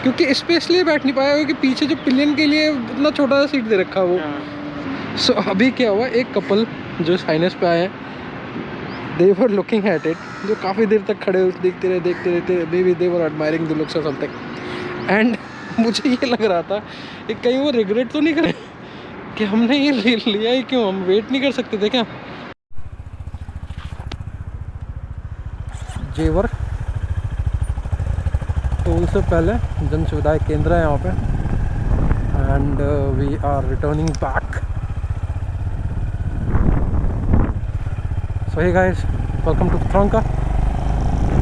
क्योंकि स्पेस लिए बैठ नहीं पाया क्योंकि पीछे जो पिलियन के लिए इतना छोटा सा सीट दे रखा है वो। सो अभी क्या हुआ, एक कपल जो साइनस पे आए हैं, दे वर लुकिंग एट इट, जो काफ़ी देर तक खड़े देखते रहे, may be they were admiring the looks और समथिंग। एंड मुझे ये लग रहा था कि कहीं वो रिग्रेट तो नहीं करे कि हमने ये ले लिया है, क्यों हम वेट नहीं कर सकते थे क्या। जेवर टोल से पहले जन सुविधाएं केंद्र है यहाँ पे, and we are returning back. So hey guys, welcome to Petronka.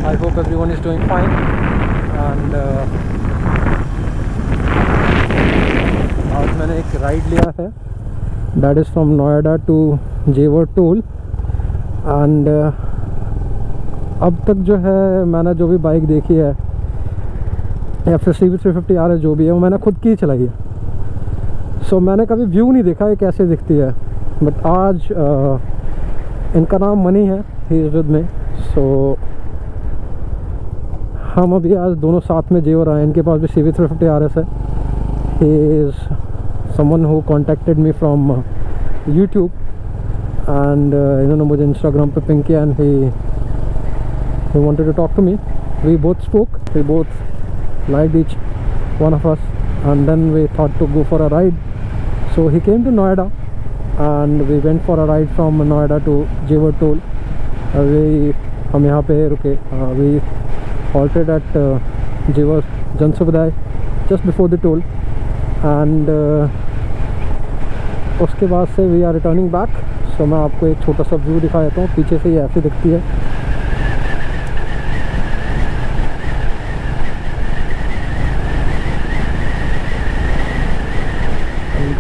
I hope everyone is doing fine, and आज मैंने एक राइड लिया है, that is from Noida to जेवर टोल। एंड अब तक जो है मैंने जो भी बाइक देखी है या फिर CV350 RS जो भी है वो मैंने खुद की ही चलाई है। सो मैंने कभी व्यू नहीं देखा ये कैसे दिखती है, बट आज इनका नाम मनी है, ही इज विद मी। सो हम अभी आज दोनों साथ में जेवर आए। इनके पास भी CV350 RS है। He is someone who contacted me from YouTube, and इन्होंने मुझे इंस्टाग्राम पे पिंग किया, and he wanted to talk to me. We both spoke, we both liked each one of us, and then we thought to go for a ride. So he came to Noida and we went for a ride from Noida to जेवर toll. हम यहाँ पे रुके, we halted at जेवर जन सुविधाएं just before the toll, and उसके बाद से we are returning back। So मैं आपको एक छोटा सा व्यू दिखा देता हूँ। पीछे से ये ऐसे दिखती है।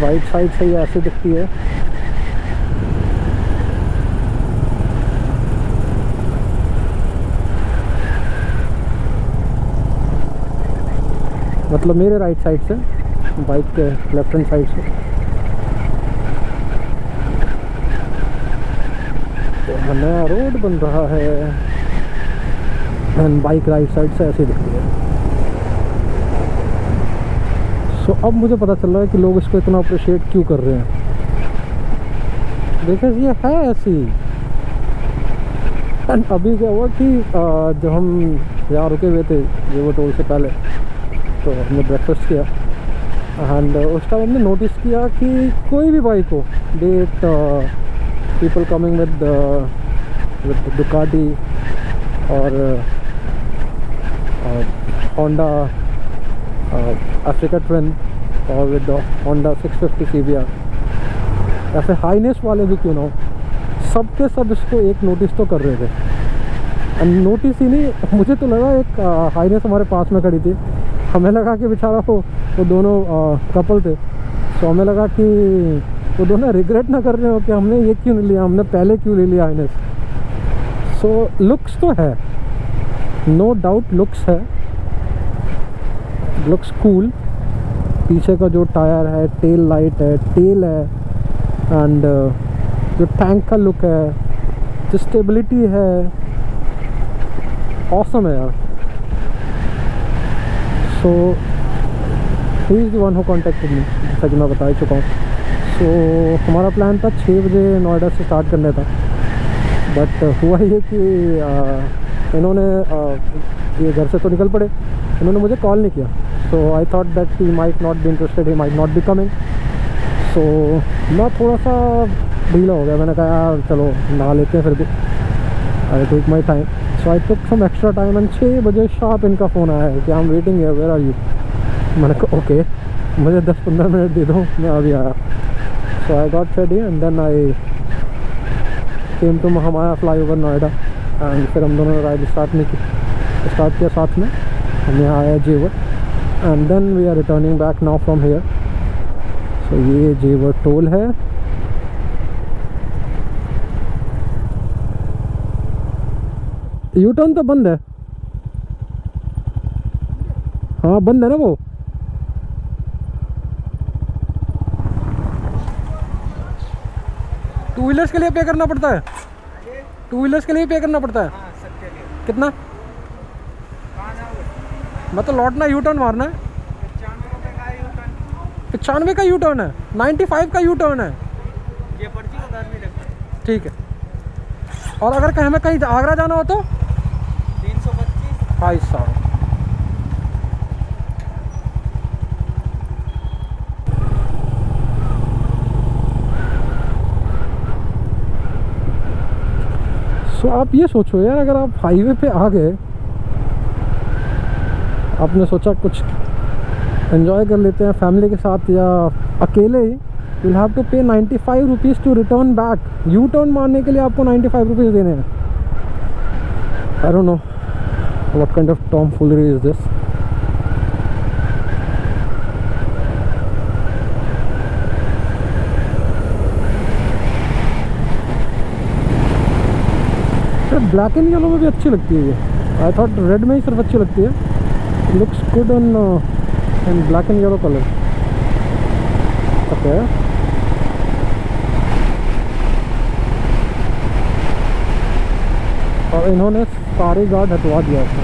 राइट साइड से ये ऐसे दिखती है। मतलब मेरे राइट साइड से, बाइक के लेफ्ट हैंड साइड से। तो नया रोड बन रहा है, एंड बाइक राइट साइड से ऐसे दिखती है। सो अब मुझे पता चल रहा है कि लोग इसको इतना अप्रिशिएट क्यों कर रहे हैं, बिकॉज ये है ऐसी। एंड अभी क्या हुआ कि जब हम यहाँ रुके हुए थे जेवर टोल से पहले, तो हमने ब्रेकफास्ट किया, एंड उस टाइम हमने नोटिस किया कि कोई भी बाइक हो, that people coming with Ducati और होंडा अफ्रीका ट्विन और विद होंडा 650 CBR, या फिर हाईनेस वाले भी क्यों ना हो, सबके सब इसको एक नोटिस तो कर रहे थे। एंड नोटिस ही नहीं, मुझे तो लगा एक हाईनेस हमारे पास में खड़ी थी, हमें लगा कि बेचारा वो दोनों कपल थे। सो हमें लगा कि वो दोनों रिग्रेट ना कर रहे हो कि हमने ये क्यों नहीं लिया, हमने पहले क्यों ले लिया हाईनेस। सो लुक्स तो है, नो डाउट लुक्स है, लुक्स कूल। पीछे का जो टायर है, टेल लाइट है, टेल है, एंड जो टैंक का लुक है, जो स्टेबिलिटी है, ऑसम है यार। So he is the one who contacted me, जैसा कि मैं बता चुका हूँ। सो हमारा प्लान था 6 बजे नोएडा से स्टार्ट करने था, बट हुआ ये कि इन्होंने ये घर से तो निकल पड़े, इन्होंने मुझे कॉल नहीं किया। So I thought that he might not be interested, he might not be coming. So मैं थोड़ा सा ढीला हो गया, मैंने कहा यार चलो नहा लेते हैं फिर भी, I take my time. So I took some extra time, and 6 बजे शार्प इनका फ़ोन आया है कि I am waiting here, where are you. मैंने कहा ओके, मुझे 10-15 मिनट दे दो, मैं अभी आया। So I got ready and then I came to Mahamaya flyover Noida, and फिर हम दोनों ने राइड स्टार्ट किया साथ में। हम यहाँ आया Jewar, and then we are returning back now from here. So ये जेवर टोल है। यू टर्न तो बंद है, हाँ बंद है ना वो। टू व्हीलर्स के लिए पे करना पड़ता है, टू व्हीलर्स के लिए पे करना पड़ता है। हाँ, सबके लिए। कितना? मतलब लौटना, यू टर्न मारना है। 95 का यू टर्न है, 95 का यू टर्न है। ये पर्ची उधार नहीं लगता। ठीक है। और अगर कहीं हमें कहीं आगरा जाना हो तो 325। भाई साहब, सो आप ये सोचो यार, अगर आप हाईवे पे आ गए, आपने सोचा कुछ एंजॉय कर लेते हैं फैमिली के साथ या अकेले ही, you have to pay 95 rupees to return back. U turn मारने के लिए आपको 95 रुपीज़ देने हैं। I don't know what kind of tomfoolery is this. Black and yellow में भी अच्छी लगती है ये। आई थॉट रेड में ही सिर्फ अच्छी लगती है। Looks good in black and yellow colour. Okay, और इन्होंने सारे गार्ड हटवा दिया था,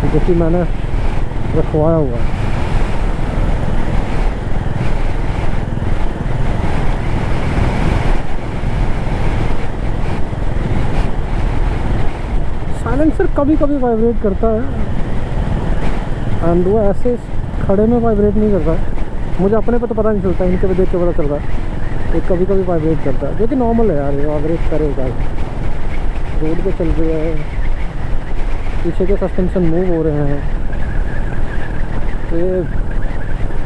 जो कि मैंने रखवाया हुआ है। साइलेंसर कभी कभी वाइब्रेट करता है, एंड वो ऐसे खड़े में वाइब्रेट नहीं करता। मुझे अपने पे तो पता नहीं चलता, इनके पे देख के पता चल रहा है। ये कभी कभी वाइब्रेट करता है, जो कि नॉर्मल है यार, ये वाइब्रेट करेगा। रोड पे चल रही है, पीछे के सस्पेंशन मूव हो रहे हैं, तो ये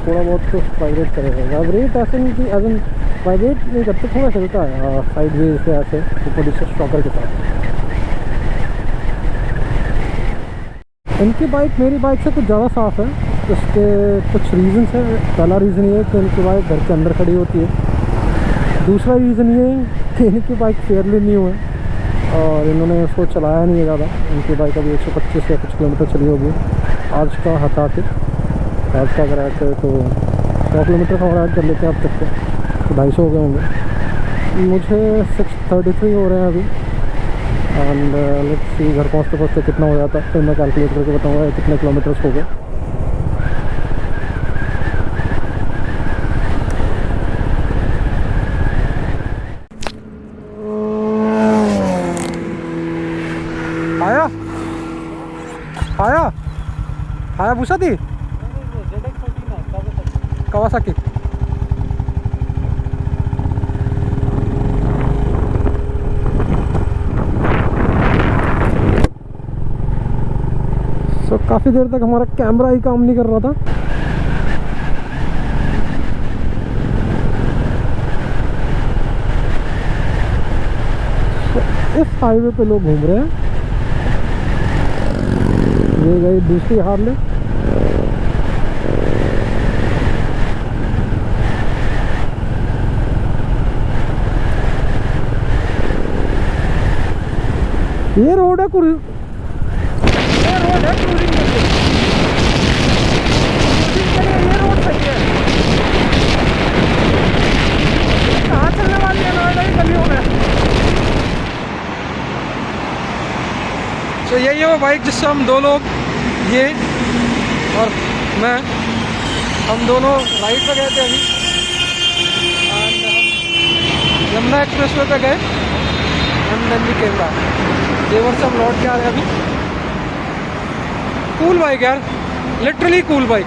थोड़ा बहुत तो वाइब्रेट करेगा। वाइब्रेट ऐसे नहीं कि एज एन वाइब्रेट नहीं करते, थोड़ा चलता है साइड वे से ऐसे ऊपर नीचे शॉकर के साथ। इनकी बाइक मेरी बाइक से कुछ ज़्यादा साफ़ है। इसके कुछ रीज़न्स हैं। पहला रीज़न ये है कि इनकी बाइक घर के अंदर खड़ी होती है। दूसरा रीज़न ये है कि इनकी बाइक फेयरली न्यू है और इन्होंने उसको चलाया नहीं है ज़्यादा। इनकी बाइक अभी 125 या कुछ किलोमीटर चली होगी आज का हटा के। आज का अगर ऐड करें तो 100 किलोमीटर का और ऐड कर लेते हैं अब तक के, तो 250 हो गए होंगे। मुझे 633 हो रहे हैं अभी। एंड लेट्स सी घर पहुँचते पहुँचते कितना हो जाता है, फिर मैं कैलकुलेट करके बताऊँगा कितने किलोमीटर्स हो गए। आया आया आया पूछा थी कावासाकी। सो काफ़ी देर तक हमारा कैमरा ही काम नहीं कर रहा था। इस हाईवे पे लोग घूम रहे हैं। ये गई दूसरी हार्ले। ये रोड है क्रूजिंग के लिए। ये रोड सही है। कहाँ चलने वाली है? नोएडा ही गलियों में। तो यही है वो बाइक जिससे हम दो लोग, ये और मैं, हम दोनों राइड पे गए थे अभी। एंड हम यमुना एक्सप्रेस वे पे गए and then we came back. Jewar से हम लौट के आ रहे हैं अभी। कूल बाइक यार, literally cool bike,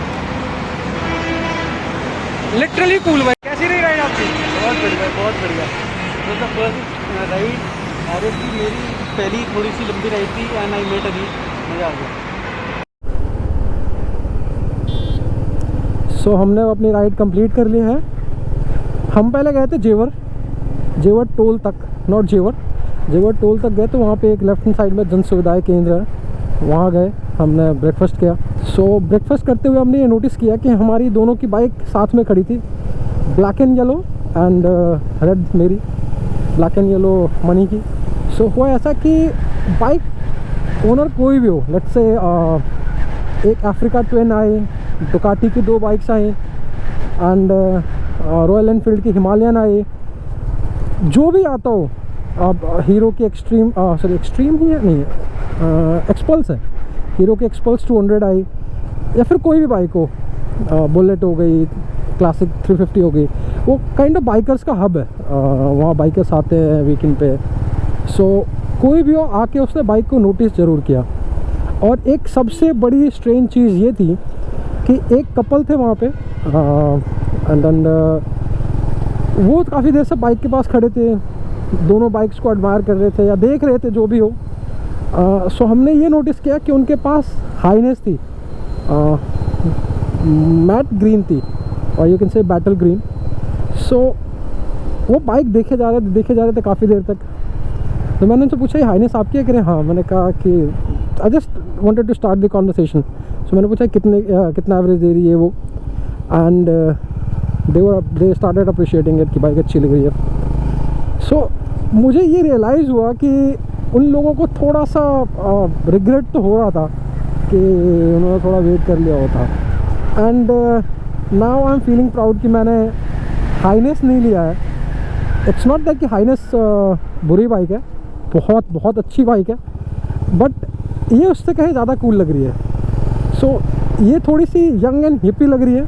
literally cool bike. कैसी रही राइड आपकी? बहुत बढ़िया, बहुत बढ़िया। मतलब फर्स्ट राइड ऑब्वियसली मेरी पहली थोड़ी सी लंबी राइड थी एंड आई मेट अभी मज़ा आ गया। सो हमने अपनी राइड कंप्लीट कर ली है। हम पहले गए थे जेवर टोल तक, नॉट जेवर टोल तक गए। तो वहाँ पे एक लेफ्ट हैंड साइड में जन सुविधाएँ केंद्र है, वहाँ गए, हमने ब्रेकफास्ट किया। सो ब्रेकफास्ट करते हुए हमने ये नोटिस किया कि हमारी दोनों की बाइक साथ में खड़ी थी, black and yellow and red मेरी, ब्लैक एंड येलो मनी की। सो हुआ ऐसा कि बाइक ओनर कोई भी हो, लेट्स से एक अफ्रीका ट्विन आई, डुकाटी की 2 bikes I and royal Enfield की हिमालयन आई, जो भी आता हो। अब हीरो की एक्सट्रीम ही है, नहीं एक्सपल्स है, हीरो की एक्सपल्स 200 आई, या फिर कोई भी बाइक हो, बुलेट हो गई, क्लासिक 350 हो गई, वो काइंड ऑफ बाइकर्स का हब है। वहाँ बाइकर्स आते हैं वीकेंड पे। सो कोई भी हो आके उसने बाइक को नोटिस ज़रूर किया। और एक सबसे बड़ी स्ट्रेंज चीज़ ये थी कि एक कपल थे वहाँ पे, एंड वो काफ़ी देर से बाइक के पास खड़े थे, दोनों बाइक्स को एडमायर कर रहे थे या देख रहे थे, जो भी हो। सो हमने ये नोटिस किया कि उनके पास हाईनेस थी, मैट ग्रीन थी, और you can say bottle green. So वो बाइक देखे जा रहे थे काफ़ी देर तक। तो मैंने उनसे पूछा, ये हाईनेस आपकी है? करें हाँ। मैंने कहा कि I just wanted to start the conversation. So मैंने पूछा कितना एवरेज दे रही है वो, and they started appreciating it कि बाइक अच्छी लग रही है। सो मुझे ये रियलाइज़ हुआ कि उन लोगों को थोड़ा सा रिग्रेट तो हो रहा था कि उन्होंने थोड़ा वेट कर लिया होता। And now I am feeling proud कि मैंने हाईनेस नहीं लिया है। इट्स नॉट दैट कि हाईनेस बुरी बाइक है, बहुत बहुत अच्छी बाइक है, बट ये उससे कहीं ज़्यादा कूल लग रही है। सो ये थोड़ी सी यंग एंड हिप्पी लग रही है,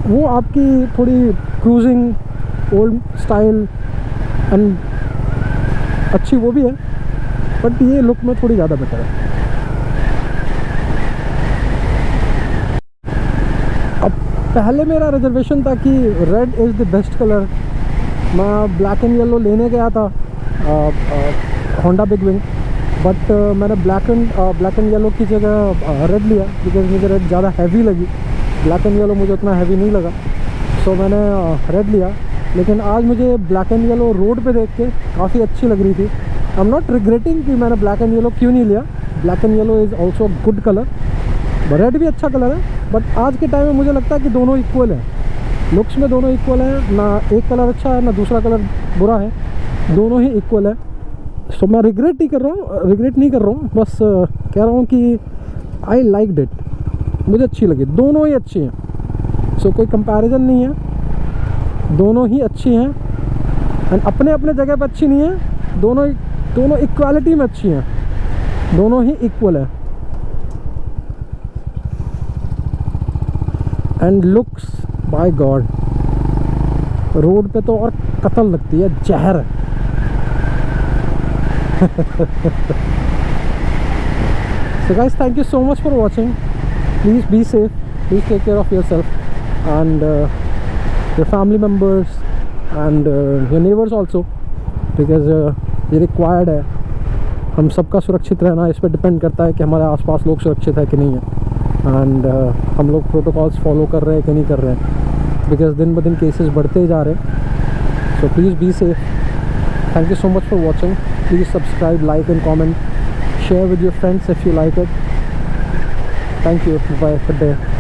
वो आपकी थोड़ी क्रूजिंग ओल्ड स्टाइल एंड अच्छी वो भी है, बट ये लुक में थोड़ी ज़्यादा बेटर है। अब पहले मेरा रिजर्वेशन था कि red is the best colour. मैं ब्लैक एंड येलो लेने गया था होंडा बिग विंग, बट मैंने ब्लैक एंड येलो की जगह रेड लिया, बिकॉज मुझे रेड ज़्यादा हैवी लगी। ब्लैक एंड येलो मुझे उतना हैवी नहीं लगा, सो मैंने रेड लिया। लेकिन आज मुझे ब्लैक एंड येलो रोड पे देख के काफ़ी अच्छी लग रही थी। आई एम नॉट रिग्रेटिंग कि मैंने ब्लैक एंड येलो क्यों नहीं लिया। Black and yellow is also good colour, red भी अच्छा कलर है, बट आज के टाइम में मुझे लगता है कि दोनों इक्वल हैं, लुक्स में दोनों इक्वल हैं। ना एक कलर अच्छा है ना दूसरा कलर बुरा है, दोनों ही इक्वल है। सो मैं रिग्रेट नहीं कर रहा हूँ, बस कह रहा हूँ कि आई लाइक्ड इट, मुझे अच्छी लगी, दोनों ही अच्छी हैं। सो कोई कंपैरिजन नहीं है, दोनों ही अच्छी हैं एंड अपने अपने जगह पर अच्छी नहीं है, दोनों इक्वालिटी में अच्छी हैं, दोनों ही इक्वल है। And looks bye God, road पे तो और कत्ल लगती है, जहर है। So guys, thank you so much for watching. Please be safe, please take care of yourself and your family members and your neighbors also, because ये required है। हम सबका सुरक्षित रहना इस पर डिपेंड करता है कि हमारे आसपास लोग सुरक्षित है कि नहीं है, एंड हम लोग प्रोटोकॉल्स फॉलो कर रहे हैं कि नहीं कर रहे हैं, बिकॉज दिन ब दिन केसेस बढ़ते ही जा रहे हैं। So please be safe. Thank you so much for watching. Please subscribe, like and comment. Share with your friends if you like it. Thank you. Bye. Good day.